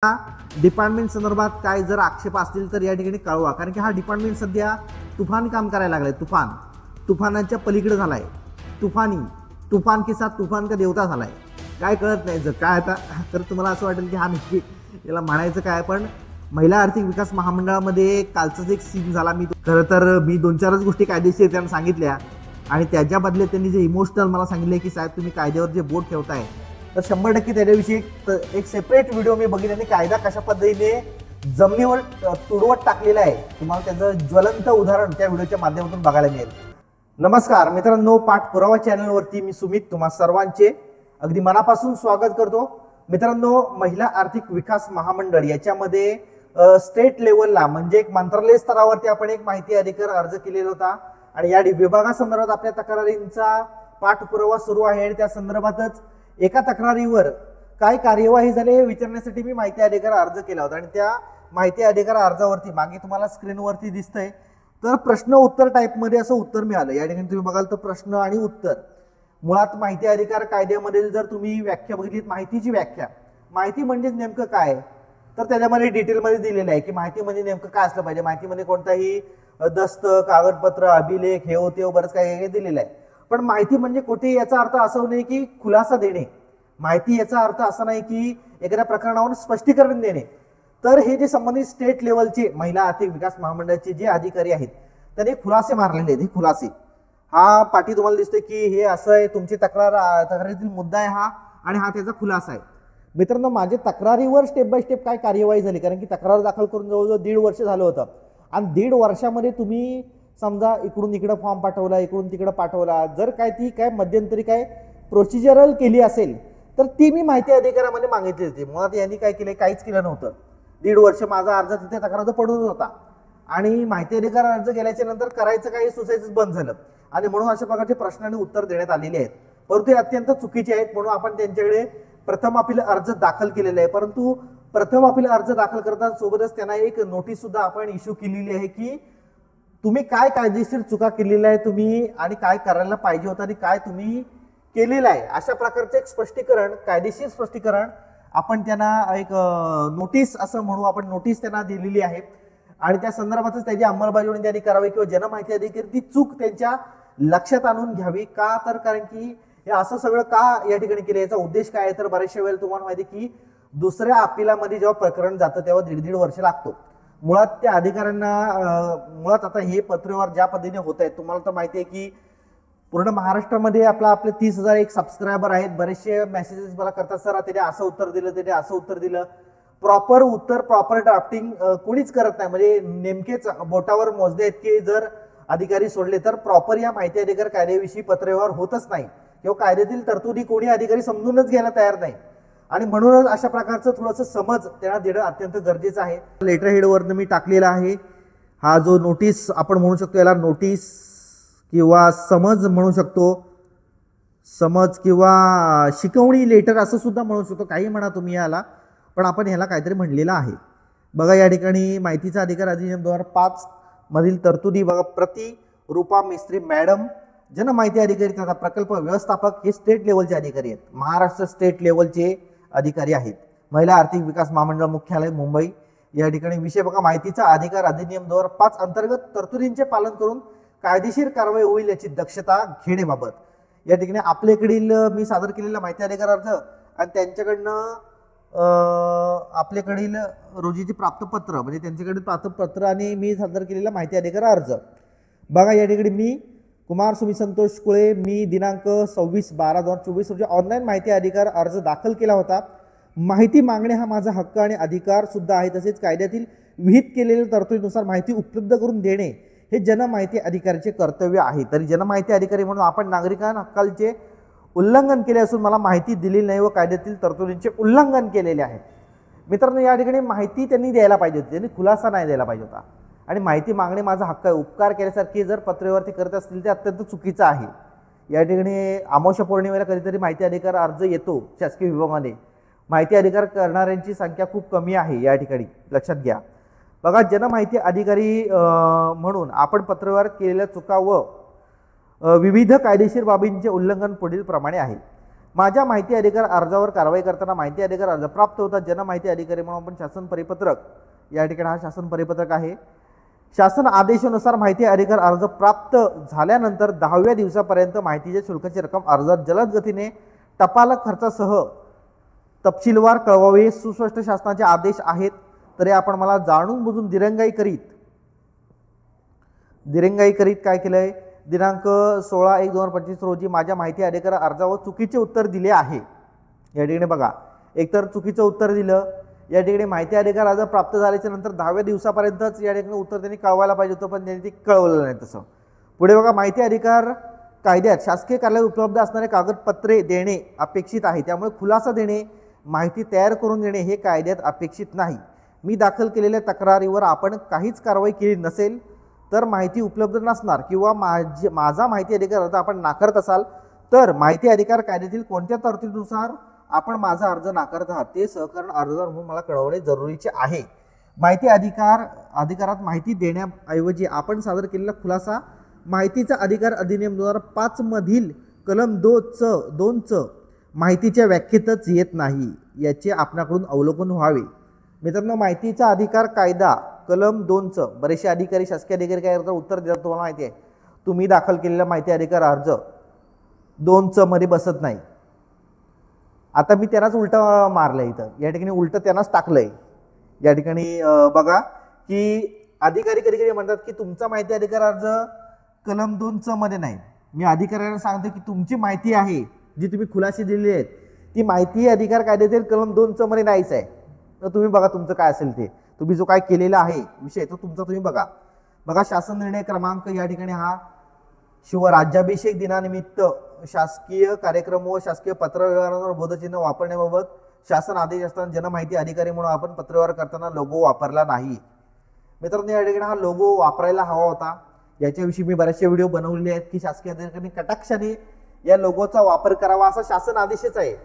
Department संदर्भात काय जर आक्षेप असतील तर या ठिकाणी कळवा, कारण की हा डिपार्टमेंट सध्या तुफान काम करायला लागलाय. तुफानाच्या पलीकडे झालाय. तुफान के साथ तुफान का देवता झालाय. काय कळत नाही जर काय आता, तर तुम्हाला असं वाटेल की हा नक्की याला म्हणायचं काय. पण महिला आर्थिक विकास महामंडळामध्ये कालचाच एक सीन झाला. खरं तर मी 2-4च गोष्टी कायदेशीर त्यांना सांगितल्या आणि त्याच्या बदल्यात त्यांनी जे इमोशनल मला सांगितले की साहेब तुम्ही कायद्यावर जे बोट ठेवताय तर 100% त्याच्याविषयी एक सेपरेट व्हिडिओ मी बघितला आणि कायदा कशा पद्धतीने जमिनीवर तुडवत टाकलेला आहे तुम्हाला त्याचं ज्वलंत उदाहरण त्या व्हिडिओच्या माध्यमातून बघायला मिळेल. नमस्कार मित्रांनो, पाठपुरावा चॅनलवरती मी सुमित तुम्हा सर्वांचे अगदी मनापासून स्वागत करतो. मित्रांनो, महिला आर्थिक विकास महामंडळ याच्यामध्ये स्टेट लेवलला म्हणजे एक मंत्रालय स्तरावरती आपण एक माहिती अधिकार अर्ज केलेला होता आणि या विभागासंदर्भात आपल्या तक्रारींचा पाठपुरावा सुरू आहे आणि त्या संदर्भातच एका तक्रारीवर काय कार्यवाही झाली हे विचारण्यासाठी मी माहिती अधिकार अर्ज केला होता आणि त्या माहिती अधिकार अर्जावरती मागे तुम्हाला स्क्रीनवरती दिसतंय तर प्रश्न उत्तर टाईपमध्ये असं उत्तर मिळालं. या ठिकाणी तुम्ही बघाल तर प्रश्न आणि उत्तर. मुळात माहिती अधिकार कायद्यामधील जर तुम्ही व्याख्या बघितलीत, माहितीची व्याख्या, माहिती म्हणजे नेमकं काय तर त्याच्यामध्ये डिटेलमध्ये दिलेलं आहे की माहिती म्हणजे नेमकं काय असलं पाहिजे. माहितीमध्ये कोणताही दस्त, कागदपत्र, अभिलेख हे होते बरंच काही दिलेलं आहे. पण माहिती म्हणजे कुठे याचा अर्थ असं नाही की खुलासा देणे. माहिती याचा अर्थ असा नाही की एखाद्या प्रकरणावर स्पष्टीकरण देणे. तर हे जे संबंधित स्टेट लेवलचे महिला आर्थिक विकास महामंडळाचे जे अधिकारी आहेत त्यांनी खुलासे मारलेले आहेत. हे खुलासे, हा पाठी तुम्हाला दिसतोय की हे असं आहे, तुमची तक्रारीतील मुद्दा आहे हा आणि हा त्याचा खुलासा आहे. मित्रांनो, माझे तक्रारीवर स्टेप बाय स्टेप काय कार्यवाही झाली, कारण की तक्रार दाखल करून जवळजवळ 1.5 वर्ष झालं होतं आणि 1.5 वर्षामध्ये तुम्ही समजा इकडून इकडं फॉर्म पाठवला, इकडून तिकडं पाठवला, जर काय ती काय मध्यंतरी काय प्रोसिजरल केली असेल तर ती मी माहिती अधिकारामध्ये मागितली होती. मुळात यांनी काय केलं, काहीच केलं नव्हतं. 1.5 वर्ष माझा अर्ज तिथे तक्रार पडून होता आणि माहिती अधिकार अर्ज केल्याच्या नंतर करायचं काही सुचायचंच बंद झालं आणि म्हणून अशा प्रकारचे प्रश्न आणि उत्तर देण्यात आलेले आहेत. परंतु हे अत्यंत चुकीचे आहेत म्हणून आपण त्यांच्याकडे प्रथम अपील अर्ज दाखल केलेला आहे. परंतु प्रथम अपील अर्ज दाखल करताना सोबतच त्यांना एक नोटीस सुद्धा आपण इश्यू केलेली आहे की तुम्ही काय कायदेशीर चुका केलेल्या आहे तुम्ही आणि काय करायला पाहिजे होतं आणि काय तुम्ही केलेलं आहे अशा प्रकारचे एक स्पष्टीकरण, कायदेशीर स्पष्टीकरण आपण त्यांना एक नोटीस असं म्हणू आपण, नोटीस त्यांना दिलेली आहे आणि त्या संदर्भातच त्याची अंमलबजावणी त्यांनी करावी किंवा जनमाहिती अधिकारी ती चूक त्यांच्या लक्षात आणून घ्यावी. का तर कारण की हे असं सगळं का या ठिकाणी केलं, याचा उद्देश काय आहे तर बऱ्याचशा वेळेला तुम्हाला माहिती की दुसऱ्या अपिलामध्ये जेव्हा प्रकरण जातं तेव्हा 1.5 वर्ष लागतो. मुळात त्या अधिकाऱ्यांना मुळात आता हे पत्रव्यवहार ज्या पद्धतीने होत आहेत तुम्हाला तर माहिती आहे की पूर्ण महाराष्ट्रामध्ये आपले 30,000 एक सबस्क्रायबर आहेत. बरेचसे मेसेजेस मला करतात, सर त्याने असं उत्तर दिलं, त्याने असं उत्तर दिलं. प्रॉपर उत्तर, प्रॉपर ड्राफ्टिंग कोणीच करत नाही. म्हणजे नेमकेच बोटावर मोजले इतके जर अधिकारी सोडले तर प्रॉपर या माहिती अधिकार कायद्याविषयी पत्रव्यवहार होतच नाही किंवा कायद्यातील तरतुदी कोणी अधिकारी समजूनच घ्यायला तयार नाही आणि म्हणूनच अशा प्रकारचं थोडंसं समज त्यांना देणं अत्यंत गरजेचं आहे. लेटर हेडवरनं मी टाकलेला आहे हा जो नोटीस आपण म्हणू शकतो, याला नोटीस किंवा समज म्हणू शकतो, समज किंवा शिकवणी लेटर असं सुद्धा म्हणू शकतो, काही म्हणा तुम्ही याला, पण आपण ह्याला काहीतरी म्हणलेलं आहे. बघा या ठिकाणी माहितीचा अधिकार अधिनियम 2005 मधील तरतुदी बघा. प्रति रूपा मिस्त्री मॅडम, जनमाहिती अधिकारी तथा प्रकल्प व्यवस्थापक हे स्टेट लेवलचे अधिकारी आहेत. महाराष्ट्र स्टेट लेवलचे अधिकारी आहेत. महिला आर्थिक विकास महामंडळ मुख्यालय मुंबई. या ठिकाणी विषय बघा, माहितीचा अधिकार अधिनियम 2005 अंतर्गत तरतुदींचे पालन करून कायदेशीर कारवाई होईल याची दक्षता घेण्याबाबत. या ठिकाणी आपल्याकडील मी सादर केलेला माहिती अधिकार अर्ज आणि त्यांच्याकडनं आपल्याकडील रोजीची प्राप्तपत्र म्हणजे त्यांच्याकडील प्राप्तपत्र आणि मी सादर केलेला माहिती अधिकार अर्ज बघा. या ठिकाणी मी कुमार सुमी संतोष कुळे मी दिनांक 26/12/2024 रोजी ऑनलाईन माहिती अधिकार अर्ज दाखल केला होता. माहिती मागणे हा माझा हक्क आणि अधिकार सुद्धा आहे. तसेच कायद्यातील विहित केलेल्या तरतुदीनुसार माहिती उपलब्ध करून देणे हे जनमाहिती अधिकाऱ्याचे कर्तव्य आहे. तरी जनमाहिती अधिकारी म्हणून आपण नागरिकांना हक्काचे उल्लंघन केले असून मला माहिती दिलेली नाही व कायद्यातील तरतुदींचे उल्लंघन केलेले आहे. मित्रांनो, या ठिकाणी माहिती त्यांनी द्यायला पाहिजे होती, त्यांनी खुलासा नाही द्यायला पाहिजे होता आणि माहिती मागणे माझा हक्क आहे. उपकार केल्यासारखे जर पत्रव्यवहार करत असतील ते अत्यंत चुकीचं आहे. या ठिकाणी अमावस्या पौर्णिमेला कधीतरी माहिती अधिकार अर्ज येतो शासकीय विभागामध्ये. माहिती अधिकार करणाऱ्यांची संख्या खूप कमी आहे या ठिकाणी लक्षात घ्या. बघा, जनमाहिती अधिकारी म्हणून आपण पत्रव्यवहार केलेल्या चुका व विविध कायदेशीर बाबींचे उल्लंघन पुढील प्रमाणे आहे. माझ्या माहिती अधिकार अर्जावर कारवाई करताना माहिती अधिकार अर्ज प्राप्त होता जनमाहिती अधिकारी म्हणून आपण शासन परिपत्रक, या ठिकाणी हा शासन परिपत्रक आहे. शासन आदेशानुसार माहिती अधिकार अर्ज प्राप्त झाल्यानंतर 10व्या दिवसापर्यंत माहितीच्या शुल्काची रक्कम अर्जात जलद गतीने टपाल खर्चासह तपशीलवार कळवावे. सुस्पष्ट शासनाचे आदेश आहेत तरी आपण मला जाणून बुजून दिरंगाई करीत काय केलंय, दिनांक 16/1/2025 रोजी माझ्या माहिती अधिकार अर्जावर चुकीचे उत्तर दिले आहे. या ठिकाणी बघा, एकतर चुकीचं उत्तर दिलं, या ठिकाणी माहिती अधिकार अर्ज प्राप्त झाल्याच्या नंतर 10व्या दिवसापर्यंतच या ठिकाणी उत्तर त्यांनी कळवायला पाहिजे होतं, पण त्यांनी ते कळवलं नाही. तसं पुढे बघा, माहिती अधिकार कायद्यात शासकीय कार्यालयात उपलब्ध असणारे कागदपत्रे देणे अपेक्षित आहे, त्यामुळे खुलासा देणे, माहिती तयार करून देणे हे कायद्यात अपेक्षित नाही. मी दाखल केलेल्या तक्रारीवर आपण काहीच कारवाई केली नसेल तर माहिती उपलब्ध नसणार किंवा माझा माहिती अधिकार अर्ज आपण नाकारत असाल तर माहिती अधिकार कायद्यातील कोणत्या तरतुदीनुसार आपण माझा अर्ज नाकारत आहात ते सहकरण अर्जदार म्हणून मला कळवणे जरुरीचे आहे. माहिती अधिकारात माहिती देण्याऐवजी आपण सादर केलेला खुलासा माहितीचा अधिकार अधिनियम 2005 मधील कलम 2 माहितीच्या व्याख्येतच येत नाही, याचे आपणाकडून अवलोकन व्हावे. मित्रांनो, माहितीचा अधिकार कायदा कलम 2 बरेचसे अधिकारी, शासकीय अधिकारी काय करतात, उत्तर देतात. तुम्हाला माहिती आहे, तुम्ही दाखल केलेला माहिती अधिकार अर्ज 2 मध्ये बसत नाही. आता मी त्यांनाच उलटा मारलं इथं, या ठिकाणी उलट त्यांनाच टाकलंय. या ठिकाणी बघा की अधिकारी कधी कधी म्हणतात की तुमचा माहिती अधिकार अर्ज कलम 2 मध्ये नाही. मी अधिकाऱ्यांना सांगतो की तुमची माहिती आहे जी तुम्ही खुलासे दिलेली आहेत ती माहिती अधिकार कायद्यातील कलम 2 मध्ये नाहीच आहे. तर तुम्ही बघा तुमचं काय असेल ते, तुम्ही जो काय केलेला आहे विषय तो तुमचा तुम्ही बघा. शासन निर्णय क्रमांक या ठिकाणी हा शिवराज्याभिषेक दिनानिमित्त शासकीय कार्यक्रम व शासकीय पत्रव्यवहारांवर बोधचिन्ह वापरण्याबाबत शासन आदेश असताना जनमाहिती अधिकारी म्हणून आपण पत्रव्यवहार करताना लोगो वापरला नाही. मित्रांनो, या ठिकाणी हा लोगो वापरायला हवा होता. याच्याविषयी मी बरेचसे व्हिडिओ बनवलेले आहेत की शासकीय अधिकाऱ्यांनी कटाक्षाने या लोगोचा वापर करावा असा शासन आदेशच आहे.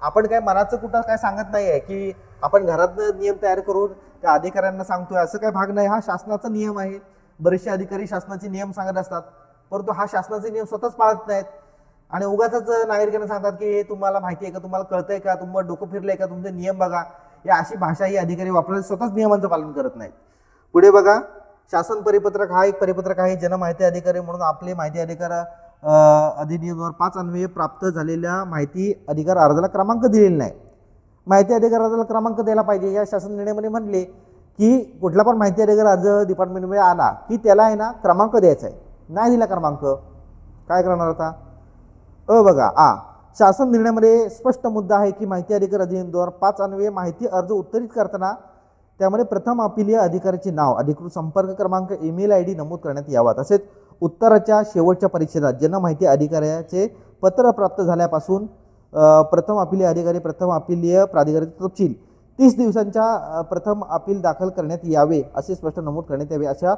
आपण काय मनाचं कुठं काय सांगत नाही आहे की आपण घरात नियम तयार करून त्या अधिकाऱ्यांना सांगतोय, असं काय भाग नाही. हा शासनाचा नियम आहे. बरेचसे अधिकारी शासनाचे नियम सांगत असतात परंतु हा शासनाचे नियम स्वतःच पाळत नाहीत आणि उगाचच नागरिकांना सांगतात की तुम्हाला माहिती आहे का, तुम्हाला कळतंय का, तुम्हाला डोकं फिरलंय का, तुमचे नियम बघा. या अशी भाषा ही अधिकारी वापरत स्वतःच नियमांचं पालन करत नाहीत. पुढे बघा, शासन परिपत्रक हा एक परिपत्रक आहे. जनमाहिती अधिकारी म्हणून आपले माहिती अधिकार अधिनियम 2005 अन्वये प्राप्त झालेल्या माहिती अधिकार अर्जाला क्रमांक दिलेला नाही. माहिती अधिकार अर्जाला क्रमांक द्यायला पाहिजे. या शासन निर्णयामध्ये म्हणले की कुठला पण माहिती अधिकार अर्ज डिपार्टमेंटमध्ये आला की त्याला आहे ना क्रमांक द्यायचा आहे. नाही दिला क्रमांक काय करणार आता? बघा, शासन निर्णयामध्ये स्पष्ट मुद्दा आहे की माहिती अधिकार अधिनियम 2005 अन्वये माहिती अर्ज उत्तरित करताना त्यामध्ये प्रथम अपीलीय अधिकाऱ्याचे नाव, अधिकृत संपर्क क्रमांक, ईमेल ID नमूद करण्यात यावा. तसेच उत्तराच्या शेवटच्या परिच्छेदात जनमाहिती अधिकाऱ्याचे पत्र प्राप्त झाल्यापासून प्रथम अपीलीय अधिकारी, प्रथम अपीलीय प्राधिकाऱ्याचे तपशील 30 दिवसांच्या प्रथम अपील दाखल करण्यात यावे असे स्पष्ट नमूद करण्यात यावे. अशा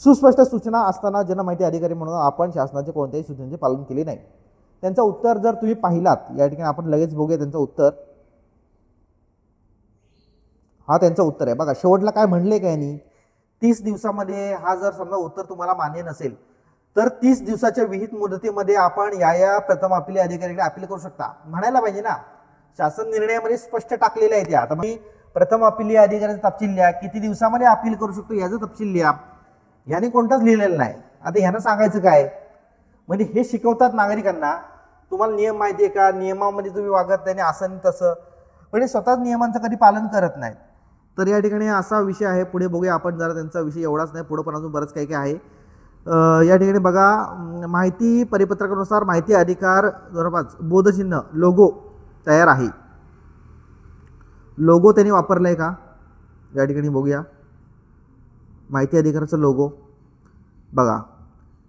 सुस्पष्ट सूचना असताना जनमाहिती अधिकारी म्हणून आपण शासनाचे कोणत्याही सूचनेचे पालन केले नाही. त्यांचं उत्तर जर तुम्ही पाहिलात, या ठिकाणी आपण लगेच बघूया त्यांचं उत्तर. हा त्यांचं उत्तर आहे. बघा शेवटला काय म्हणले काय नाही, 30 दिवसामध्ये हा जर समजा उत्तर तुम्हाला मान्य नसेल तर 30 दिवसाच्या विहित मुदतीमध्ये आपण या प्रथम अपील अधिकाऱ्याकडे अपील करू शकता म्हणायला पाहिजे ना. शासन निर्णयामध्ये स्पष्ट टाकलेलं आहे. आता मी प्रथम अपील अधिकाऱ्याचा तपशील लिहा, किती दिवसामध्ये अपील करू शकतो याचं तपशील लिहा, ह्याने कोणताच लिहिलेलं नाही. आता ह्यानं सांगायचं काय, म्हणजे हे शिकवतात नागरिकांना तुम्हाला नियम माहिती आहे का, नियमामध्ये तुम्ही वागत नाही असं तसं, पण स्वतःच नियमांचं कधी पालन करत नाहीत. तर या ठिकाणी असा विषय आहे. पुढे बघूया आपण जरा त्यांचा विषय एवढाच नाही, पुढे पण अजून बरंच काही आहे. या ठिकाणी बघा, माहिती परिपत्रकानुसार माहिती अधिकार 2005 बोधचिन्ह लोगो तयार आहे. लोगो त्यांनी वापरलाय का या ठिकाणी बघूया. माहिती अधिकाराचा लोगो बघा,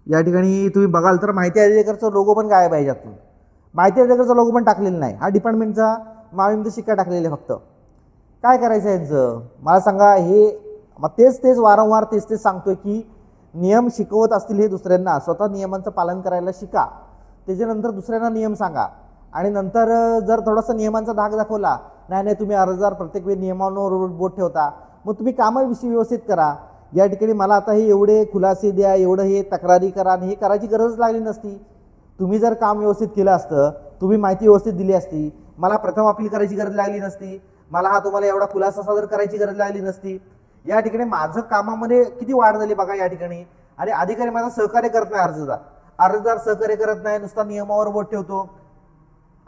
या ठिकाणी तुम्ही बघाल तर माहिती अधिकाराचा लोगो पण गायब आहे. यातून माहिती अधिकाराचा लोगो पण टाकलेला नाही. हा डिपार्टमेंटचा माविमचा शिक्का टाकलेला फक्त. काय करायचं यांचं मला सांगा. हे मग तेच वारंवार तेच सांगतोय की नियम शिकवत असतील हे दुसऱ्यांना, स्वतः नियमांचं पालन करायला शिका, त्याच्यानंतर दुसऱ्यांना नियम सांगा. आणि नंतर जर थोडासा नियमांचा धाक दाखवला, नाही तुम्ही अर्जदार प्रत्येक वेळी नियमांवर बोट ठेवता, मग तुम्ही कामाविषयी व्यवस्थित करा. या ठिकाणी मला आता हे एवढे खुलासे द्या, एवढं हे तक्रारी करा आणि हे करायची गरज लागली नसती. तुम्ही जर काम व्यवस्थित केलं असतं, तुम्ही माहिती व्यवस्थित दिली असती, मला प्रथम अपील करायची गरज लागली नसती, मला हा तुम्हाला एवढा खुलासा सादर करायची गरज लागली नसती. या ठिकाणी माझं कामामध्ये किती वाढ झाली बघा या ठिकाणी. आणि अधिकारी माझा सहकार्य करत नाही, अर्जदार सहकार्य करत नाही, नुसता नियमावर बोट ठेवतो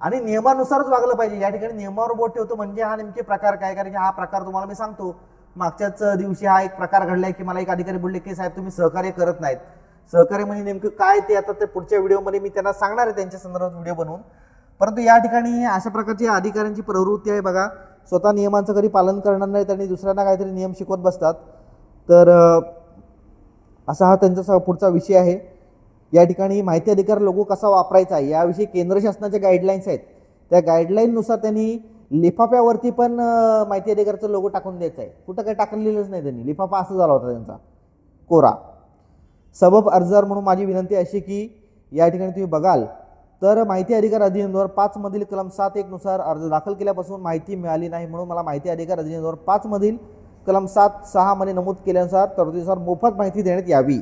आणि नियमानुसारच वागलं पाहिजे. या ठिकाणी नियमावर बोट ठेवतो म्हणजे हा नेमके प्रकार काय? कारण की हा प्रकार तुम्हाला मी सांगतो, मागच्याच दिवशी हा एक प्रकार घडलाय की मला एक अधिकारी बोलले की साहेब तुम्ही सहकार्य करत नाहीत. सहकार्य म्हणजे नेमकं काय ते आता ते पुढच्या व्हिडिओमध्ये मी त्यांना सांगणार आहे, त्यांच्या संदर्भात व्हिडिओ बनवून. परंतु या ठिकाणी अशा प्रकारची अधिकाऱ्यांची प्रवृत्ती आहे बघा, स्वतः नियमांचं कधी पालन करणार नाहीत आणि दुसऱ्यांना काहीतरी नियम शिकवत बसतात. तर असा हा त्यांचा पुढचा विषय आहे. या ठिकाणी माहिती अधिकार लोगो कसा वापरायचा आहे याविषयी केंद्र शासनाच्या गाईडलाईन्स आहेत. त्या गाईडलाईननुसार त्यांनी लिफाफ्यावरती पण माहिती अधिकाराचा लोगो टाकून द्यायचा आहे. कुठं काही टाकलेलंच नाही त्यांनी, लिफाफा असा झाला होता त्यांचा कोरा. सबब अर्जदार म्हणून माझी विनंती अशी की या ठिकाणी तुम्ही बघाल तर माहिती अधिकार अधिनियम 2005 मधील कलम 7(1) नुसार अर्ज दाखल केल्यापासून माहिती मिळाली नाही म्हणून मला माहिती अधिकार अधिनियम 2005 मधील कलम 7(6) मध्ये नमूद केल्यानुसार तरतुदीनुसार मोफत माहिती देण्यात यावी.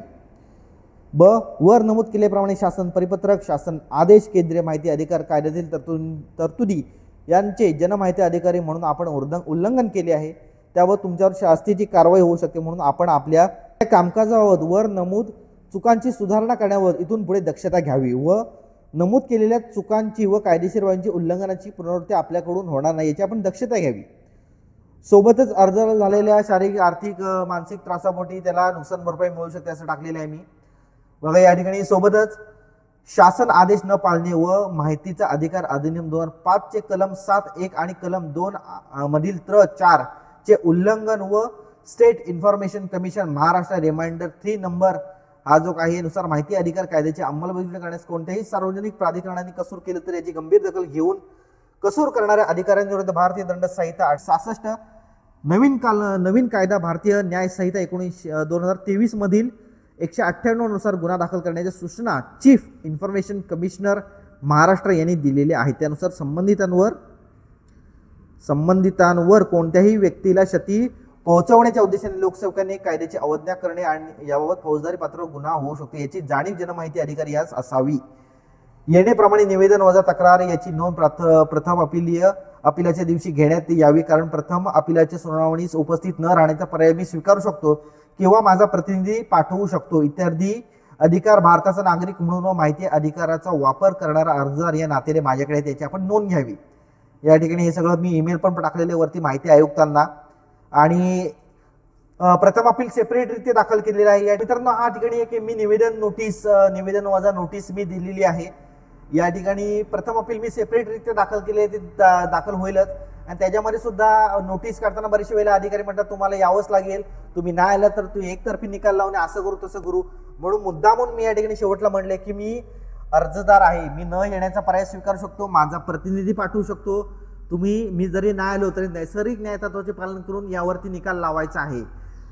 वर नमूद केल्याप्रमाणे शासन परिपत्रक, शासन आदेश, केंद्रीय माहिती अधिकार कायद्यातील तरतुदी यांचे जनमाहिती अधिकारी म्हणून आपण उल्लंघन केले आहे, त्यावर तुमच्यावर शास्तीची कारवाई होऊ शकते. म्हणून आपण आपल्या कामकाजाबाबत वर नमूद चुकांची सुधारणा करण्यावर इथून पुढे दक्षता घ्यावी व नमूद केलेल्या चुकांची व कायदेशीर बाबींची उल्लंघनाची पुनरावृत्ती आपल्याकडून होणार नाही याची आपण दक्षता घ्यावी. सोबतच अर्जाला झालेल्या शारीरिक, आर्थिक, मानसिक त्रासापोटी त्याला नुकसान भरपाई मिळू शकते असं टाकलेलं आहे मी बघा या ठिकाणी. सोबतच शासन आदेश न पाळणे व माहितीचा अधिकार अधिनियम 2005 चे कलम 7(1) आणि कलम 2 मधील 4 चे उल्लंघन व state information commission Maharashtra reminder 3 number हा जो काही नुसार माहिती अधिकार कायद्याची अंमलबजावणी करण्यास कोणत्याही सार्वजनिक प्राधिकरणाने कसूर केले तर याची गंभीर दखल घेऊन कसूर करणाऱ्या अधिकाऱ्यांविरुद्ध भारतीय दंड संहिता 866 नवीन कायदा भारतीय न्याय संहिता 2023 मधील 198 नुसार गुन्हा दाखल करण्याच्या सूचना चीफ इन्फॉर्मेशन कमिशनर महाराष्ट्र यांनी दिलेल्या आहेत. त्यानुसार संबंधितांवर कोणत्याही व्यक्तीला क्षती पोहोचवण्याच्या उद्देशाने लोकसेवकांनी कायद्याची अवज्ञा करणे आणि याबाबत फौजदारी पात्र गुन्हा होऊ शकतो याची जाणीव जनमाहिती अधिकारी यास असावी. येणेप्रमाणे निवेदन वजा तक्रार याची नोंद प्रथम अपिलाच्या दिवशी घेण्यात यावी, कारण प्रथम अपिलाच्या सुनावणीस उपस्थित न राहण्याचा पर्याय मी स्वीकारू शकतो किंवा माझा प्रतिनिधी पाठवू शकतो. इत्यादी अधिकार भारताचा नागरिक म्हणून व माहिती अधिकाराचा वापर करणारा अर्जदार या नात्याने माझ्याकडे त्याची आपण नोंद घ्यावी. या ठिकाणी हे सगळं मी ईमेल पण टाकलेले वरती माहिती आयुक्तांना. आणि प्रथम अपील सेपरेटरित्या दाखल केलेला आहे. या मित्रांनो हा ठिकाणी एक मी निवेदन वजा नोटीस मी दिलेली आहे. या ठिकाणी प्रथम अपील मी सेपरेटरित्या दाखल केले, ते दाखल होईलच. आणि त्याच्यामध्ये सुद्धा नोटीस काढताना बरेचशे वेळेला अधिकारी म्हणतात तुम्हाला यावंच लागेल, तुम्ही नाही आला तर तुम्ही एकतर्फी निकाल लावणे असं करू तसं करू. म्हणून मुद्दामून मी या ठिकाणी शेवटला म्हणले की मी अर्जदार आहे, मी न येण्याचा पर्याय स्वीकारू शकतो, माझा प्रतिनिधी पाठवू शकतो. मी जरी नाही आलो तरी नैसर्गिक न्याय तत्वाचे पालन करून यावरती निकाल लावायचा आहे.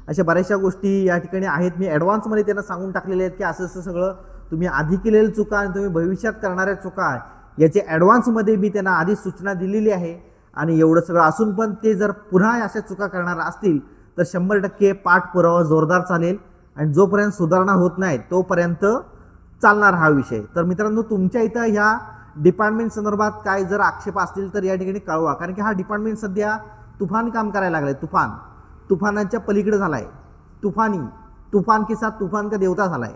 अशा बऱ्याचशा गोष्टी या ठिकाणी आहेत. मी ॲडव्हान्समध्ये त्यांना सांगून टाकलेले आहेत की असं असं सगळं तुम्ही आधी केलेल्या चुका आणि तुम्ही भविष्यात करणाऱ्या चुका याचे ॲडव्हान्समध्ये मी त्यांना आधी सूचना दिलेली आहे. आणि एवढं सगळं असून पण ते जर पुन्हा अशा चुका करणार असतील तर 100% पाठपुरावा जोरदार चालेल आणि जोपर्यंत सुधारणा होत नाही तोपर्यंत चालणार हा विषय. तर मित्रांनो तुमच्या इथं ह्या डिपार्टमेंट संदर्भात काय जर आक्षेप असतील तर या ठिकाणी कळवा, कारण की हा डिपार्टमेंट सध्या तुफान काम करायला लागलाय. तुफानाच्या पलीकडे झालाय. तुफान के साथ तुफान का देवता झालाय.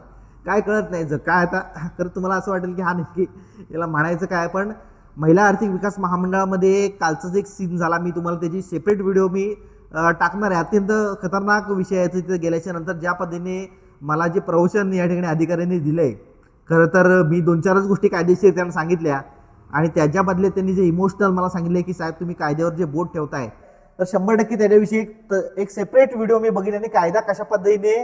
काय कळत नाही जर काय आता. तर तुम्हाला असं वाटेल की हा नक्की याला म्हणायचं काय, पण महिला आर्थिक विकास महामंडळामध्ये कालचाच एक सीन झाला. मी तुम्हाला त्याची सेपरेट व्हिडिओ मी टाकणार आहे. अत्यंत खतरनाक विषय आहे. तिथे गेल्याच्या नंतर ज्या पद्धतीने मला जे प्रवचन या ठिकाणी अधिकाऱ्यांनी दिलंय, खरं तर मी 2-4च गोष्टी कायदेशीर त्यांना सांगितल्या आणि त्याच्या बदले त्यांनी जे इमोशनल मला सांगितले की साहेब तुम्ही कायद्यावर जे बोट ठेवताय तर 100% त्याच्याविषयी एक सेपरेट व्हिडिओ मी बघितला आणि कायदा कशा पद्धतीने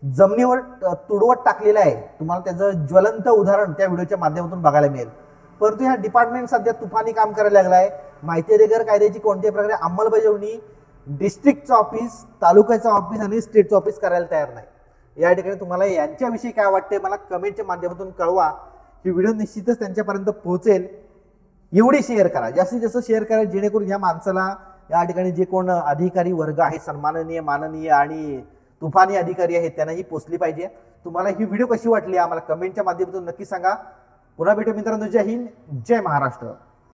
जमिनीवर तुडवत टाकलेला आहे तुम्हाला त्याचं ज्वलंत उदाहरण त्या व्हिडिओच्या माध्यमातून बघायला मिळेल. परंतु हा डिपार्टमेंट सध्या तुफानी काम करायला लागलाय. माहिती अधिकार कायद्याची कोणत्याही प्रकारे अंमलबजावणी डिस्ट्रिक्टचं ऑफिस, तालुक्याचं ऑफिस आणि स्टेटचं ऑफिस करायला तयार नाही. या ठिकाणी तुम्हाला यांच्याविषयी काय वाटते मला कमेंटच्या माध्यमातून कळवा. ही व्हिडिओ निश्चितच त्यांच्यापर्यंत पोहोचेल. एवढी शेअर करा, जास्तीत जास्त शेअर करा, जेणेकरून या माणसाला या ठिकाणी जे कोण अधिकारी वर्ग आहे सन्माननीय, माननीय आणि तुफानी अधिकारी आहेत त्यांनाही पोचली पाहिजे. तुम्हाला ही व्हिडिओ कशी वाटली आम्हाला कमेंटच्या माध्यमातून नक्की सांगा. पुन्हा भेटू मित्रांनो. जय हिंद, जय महाराष्ट्र.